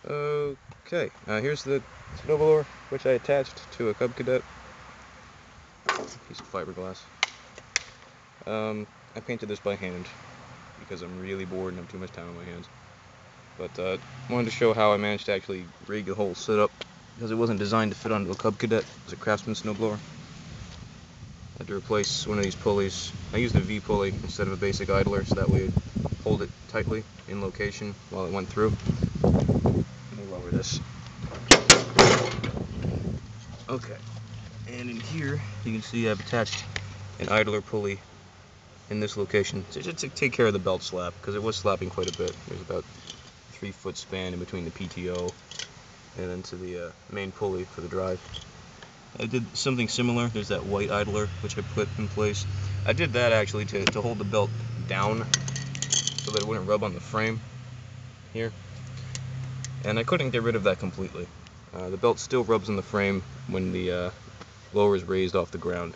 Okay, here's the snowblower, which I attached to a Cub Cadet. Piece of fiberglass. I painted this by hand because I'm really bored and have too much time on my hands. But wanted to show how I managed to actually rig the whole setup because it wasn't designed to fit onto a Cub Cadet. It was a Craftsman Snowblower. I had to replace one of these pulleys. I used a V pulley instead of a basic idler, so that way it'd hold it tightly in location while it went through. Let me lower this. Okay, and in here you can see I've attached an idler pulley in this location to take care of the belt slap, because it was slapping quite a bit. There's about 3-foot span in between the PTO and then to the main pulley for the drive. I did something similar. There's that white idler which I put in place. I did that actually to hold the belt down so that it wouldn't rub on the frame here, and I couldn't get rid of that completely. The belt still rubs on the frame when the blower is raised off the ground.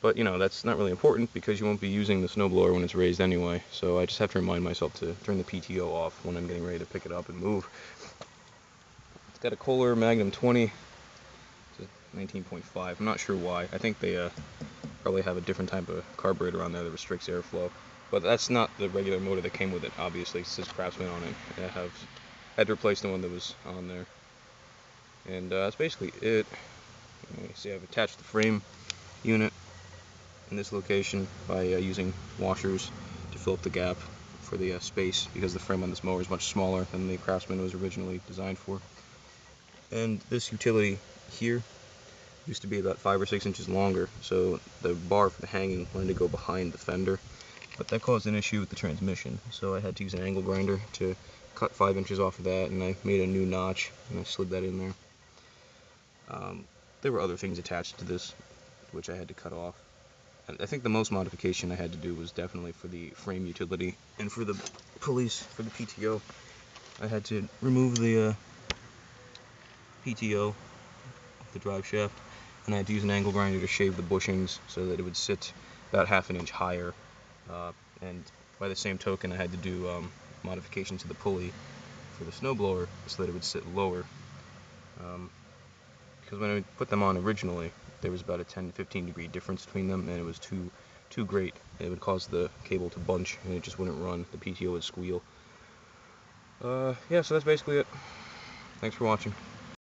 But you know, that's not really important because you won't be using the snowblower when it's raised anyway, so I just have to remind myself to turn the PTO off when I'm getting ready to pick it up and move. It's got a Kohler Magnum 20, it's a 19.5. I'm not sure why. I think they probably have a different type of carburetor on there that restricts airflow. But that's not the regular motor that came with it, obviously. It says Craftsman on it. I had to replace the one that was on there. And that's basically it. You see I've attached the frame unit in this location by using washers to fill up the gap for the space, because the frame on this mower is much smaller than the Craftsman was originally designed for. And this utility here used to be about 5 or 6 inches longer, so the bar for the hanging wanted to go behind the fender, but that caused an issue with the transmission, so I had to use an angle grinder to cut 5 inches off of that, and I made a new notch and I slid that in there. There were other things attached to this which I had to cut off. I think the most modification I had to do was definitely for the frame utility, and for the pulleys for the PTO I had to remove the PTO of the drive shaft, and I had to use an angle grinder to shave the bushings so that it would sit about half an inch higher, and by the same token I had to do modifications to the pulley for the snowblower so that it would sit lower, because when I put them on originally there was about a 10-15 degree difference between them, and it was too great. It would cause the cable to bunch and it just wouldn't run. The PTO would squeal. Yeah, so that's basically it. Thanks for watching.